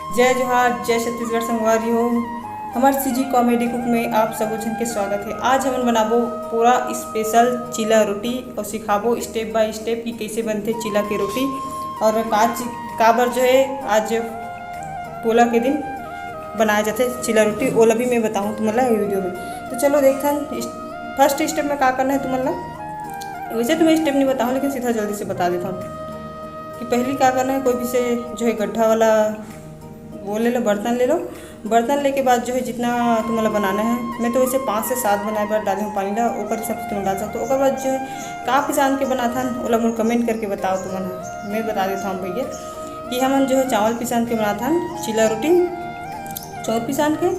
जय जोहार, जय छत्तीसगढ़ संगवारी हो। हमारे सीजी कॉमेडी कुक में आप सब जन के स्वागत है। आज हम बनाबो पूरा स्पेशल चिला रोटी और सिखाबो स्टेप बाय स्टेप कि कैसे बनते चिला के रोटी। और काबर जो है आज पोला के दिन बनाया जाते चिला रोटी, ओला भी मैं बताऊँ तुम्हारा ये वीडियो में। तो चलो देखते हैं फर्स्ट स्टेप में क्या करना है तुम्हारा। वैसे तो मैं स्टेप नहीं बताऊँ लेकिन सीधा जल्दी से बता देता हूँ कि पहले क्या करना है। कोई भी से जो है गड्ढा वाला वो ले लो, बर्तन ले लो। बर्तन लेके बाद जो है जितना तुम्हारा बनाना है, मैं तो वैसे 5 से 7 बनाए बार डाले हूँ पानी ला, ओकर हिसाब से तुम डाल सकते हो। ओकर बाद जो है का पिसान के बना था ओला मुझे कमेंट करके बताओ तुम्हारा, मैं बता देता हूँ भैया कि हम जो है चावल पिसान के बना था चिला रोटी, चावल पिसान के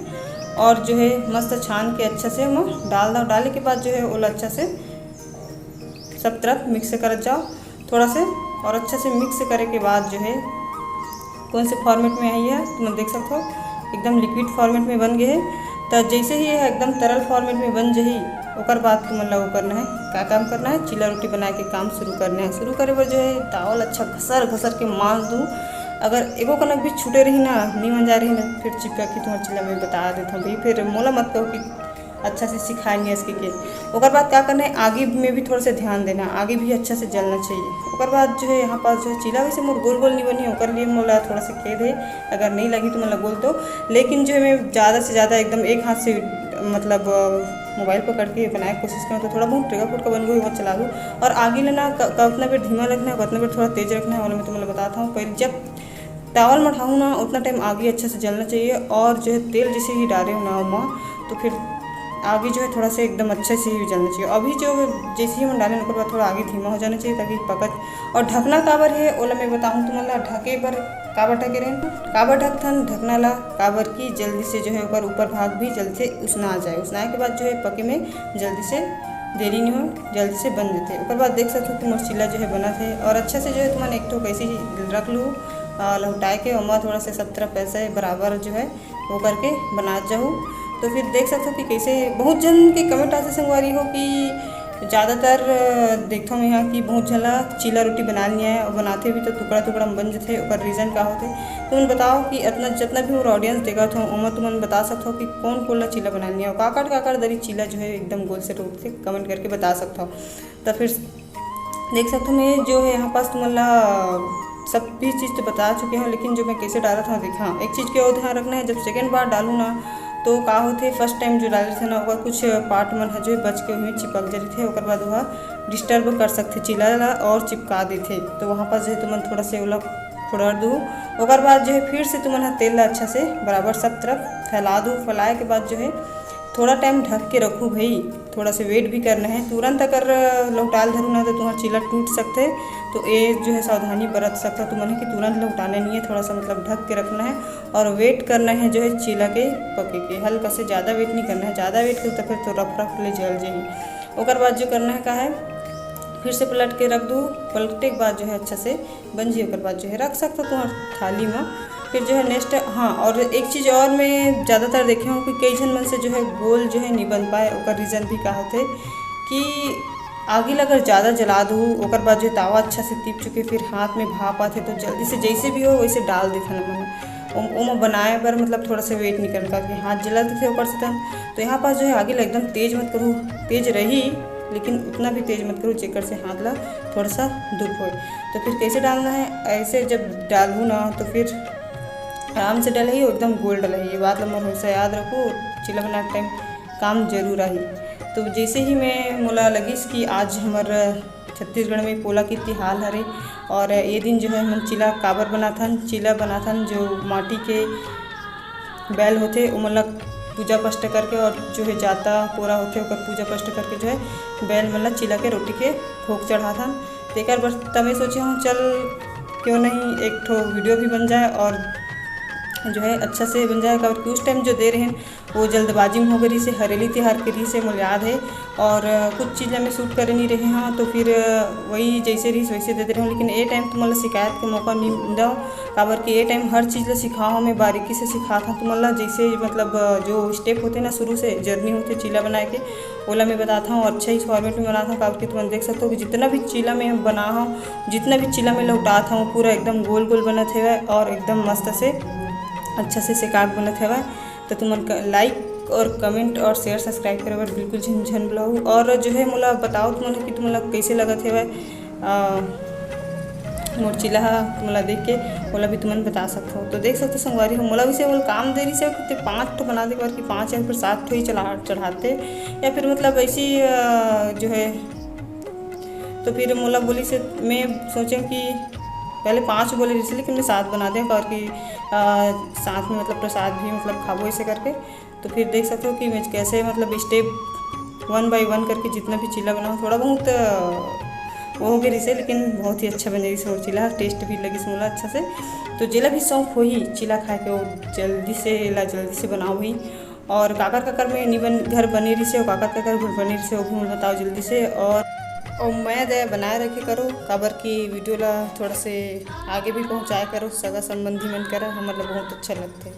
और जो है मस्त छान के अच्छा से हम डाल दो। डालने के बाद जो है ओला अच्छा से सब तरफ मिक्स कर जाओ थोड़ा से, और अच्छा से मिक्स करे के बाद जो है कौन से फॉर्मेट में आई है तुम देख सकते हो, एकदम लिक्विड फॉर्मेट में बन गए है। तो जैसे ही है एकदम तरल फॉर्मेट में बन जाही ओकर बाद तुम वो करना है, क्या काम करना है, चिला रोटी बना के काम शुरू करना है। शुरू करे पर जो है तावल अच्छा घसर घसर के मार दूँ, अगर एगो कनक भी छूटे रही ना, नहीं मन जा रही ना, फिर चिपका के तुम्हारा चिल्ला में बता देता हूँ भाई, फिर मोला मत कहो कि अच्छा से सिखाएंगे इसके के। ओकर बाद क्या करना है, आगे में भी थोड़ा सा ध्यान देना, आगे भी अच्छा से जलना चाहिए। ओकर बाद जो है यहाँ पास जो है चिला वैसे मोर गोल गोल नहीं बनी, ओकर लिए मोला थोड़ा सा खेद है, अगर नहीं लगी तो मतलब गोल तो। लेकिन जो है मैं ज़्यादा से ज़्यादा एकदम एक हाथ से मतलब मोबाइल पकड़ के बनाने की कोशिश करूँ तो थोड़ा बहुत टेगा फुटका बन गई, बहुत चला दूँ। और आगे लेना उतना देर धीमा रखना है, उतना देर थोड़ा तेज़ रखना है, और मैं तुम्हें बताता हूँ। पहले जब तावल में उठाऊँ ना उतना टाइम आगे अच्छा से जलना चाहिए, और जो है तेल जैसे ही डाले हो ना उमा तो फिर आगे जो है थोड़ा सा एकदम अच्छे से ही जलना चाहिए। अभी जो जैसे ही हम डालें उसके बाद थोड़ा आगे धीमा हो जाना चाहिए ताकि पकड़। और ढकना काबर है ओला मैं बताऊँ तुम्हारा, ढके पर काबर ढके रहे, काबर ढकथन ढकना ला काबर की जल्दी से जो है ऊपर भाग भी जल्दी से उसना आ जाए। उसनाए के बाद जो है पके में जल्दी से देरी नहीं हो, जल्दी से बन जाते। उसके बाद देख सकते हो तुम्हारा चिल्ला जो है बना थे, और अच्छा से जो है तुम्हारे एक तो कैसे ही रख लूँ लौटाए के, और थोड़ा सा सब तरफ पैसे बराबर जो है वो करके बना जाऊँ। तो फिर देख सकते हो कि कैसे बहुत जन के कमेंट आते संगवारी हो कि ज़्यादातर देखता हूँ यहाँ कि बहुत झला चिला रोटी बना लिया है, और बनाते भी तो टुकड़ा टुकड़ा में बन जाते। और रीज़न का होते तुम बताओ कि इतना जितना भी मोर ऑडियंस देखा था उमा तुम बता सकते हो कि कौन कौन चीला बना लिया, और काकड़ दरी चीला जो है एकदम गोल से रोट से कमेंट करके बता सकता हो। तो फिर देख सकते हो मैं जो है यहाँ पास तुम्हारा सब भी चीज़ तो बता चुके हैं, लेकिन जो मैं कैसे डाला था देखा एक चीज़ के और ध्यान रखना है, जब सेकेंड बार डालूँ ना तो का होते फर्स्ट टाइम जो डाले थे ना ओकर कुछ पार्ट मन जो बच के हुए चिपक जाते थे, ओकर बाद वह डिस्टर्ब कर सकते चिला ला और चिपका देते। तो वहाँ पर जो है तुमन थोड़ा से ओला फोड़ा दूँ। ओकर बाद जो है फिर से तुमन तेल ला अच्छा से बराबर सब तरफ फैला दूँ। फैलाए के बाद जो है थोड़ा टाइम ढक के रखूँ भाई, थोड़ा सा वेट भी करना है। तुरंत अगर लौटाल धरूँ ना तो तुम्हारा चिला टूट सकते, तो ये जो है सावधानी बरत सकता तुमने कि तुरंत लौटाना नहीं है, थोड़ा सा मतलब ढक के रखना है और वेट करना है जो है चिला के पके के। हल्का से ज़्यादा वेट नहीं करना है, ज़्यादा वेट कर तो फिर तो रफ ले जल जाएगी। ओकर बाद जो करना है का है फिर से पलट के रख दूँ, पलटने के बाद जो है अच्छा से बन जाए। ओकर बाद जो है रख सकते हो तुम्हारा थाली में। फिर जो है नेक्स्ट हाँ, और एक चीज़ और मैं ज़्यादातर देखे हूँ कि कई जन मन से जो है गोल जो है नहीं बन पाए, ओकर रीज़न भी का होते कि आगे अगर ज़्यादा जला दूँ ओकर बाद जो तावा अच्छा से तीप चुके, फिर हाथ में भाप आते तो जल्दी से जैसे भी हो वैसे डाल देता ना मैंने ओम बनाए पर मतलब थोड़ा सा वेट नहीं करना कि हाथ जलाते थे ऊपर से तन। तो यहाँ पास जो है आगे एकदम तेज़ मत करूँ, तेज़ रही लेकिन उतना भी तेज़ मत करूँ चेकर से हाथ ला थोड़ा सा दुख हो। तो फिर कैसे डालना है, ऐसे जब डालूँ ना तो फिर आराम से डलही एकदम गोल डलही, ये बात लम्बा हमेशा याद रखो, चिला बनाते टाइम काम जरूर आई। तो जैसे ही मैं मोला लगिस कि आज हमार छत्तीसगढ़ में पोला की तिहाल हरे, और ये दिन जो है हम चिला काबर बनाथन, चिला बनाथन जो माटी के बैल होते उमला पूजा पष्ट करके, और जो है जाता पूरा होते ओकर पूजा पष्ट करके जो है बैल मतलब चिला के रोटी के भोग चढ़ाथन। तो एक बार तमें सोचे हूँ चल क्यों नहीं एक ठो वीडियो भी बन जाए और जो है अच्छा से बन जाएगा। और उस टाइम जो दे रहे हैं वो जल्दबाजी में हो गई से हरेली त्यौहार के से मुझे याद है, और कुछ चीज़ें मैं शूट कर नहीं रहे हैं तो फिर वही जैसे रही वैसे दे रहे हूँ। लेकिन ये टाइम तो मतलब शिकायत का मौका नहीं मिला, काबर कि ये टाइम हर चीज़ सिखाओ मैं बारीकी से सिखाता हूँ। तो मतलब जैसे मतलब जो स्टेप होते ना शुरू से जर्नी होते चिला बनाए के ओला मैं बताता हूँ, अच्छा ही फॉर्मेट में बनाता हूँ। काबर कि तुम देख सकते हो कि जितना भी चिला में बना हूँ, जितना भी चिला में लौटाता हूँ पूरा एकदम गोल गोल बना थे और एकदम मस्त से अच्छा से सेकाक बनत हवा। तो तुमन का लाइक और कमेंट और शेयर सब्सक्राइब करे बर बिल्कुल झन भुलाओ। और जो है मोला बताओ तुमन कि तुमन ला कैसे लगत हवा मोर चिल्ला तुमला देख के मोला भी तुमन बता सकते हो। तो देख सकते संगवारी हो मोला भी से मोला काम देरी से कि 5 ठो बना दे बार कि 5 या फिर 7 ठो ही चढ़ाते या फिर मतलब ऐसी जो है। तो फिर मोला बोली से मैं सोचें कि पहले 5 बोले रही लेकिन मैं 7 बना दें और कि साथ में मतलब प्रसाद भी मतलब खाबो ऐसे करके। तो फिर देख सकते हो कि मैं कैसे मतलब स्टेप 1 बाय 1 करके जितना भी चिल्ला बनाऊँ थोड़ा बहुत वो हो गई रिसे लेकिन बहुत ही अच्छा बने रही और चिल्ला टेस्ट भी लगी मोला अच्छा से। तो जिला भी शौक हो ही चिल्ला खाए के वो जल्दी से बनाओ ही। और काकर काकर में नहीं घर बने रही से और काकर काकर घर बने रही से वो भी बताओ जल्दी से। और मैं दे बनाए रखे करो काबर की वीडियो ला थोड़ा से आगे भी पहुँचाए करो सगा संबंधी मन कर मतलब बहुत अच्छा लगते।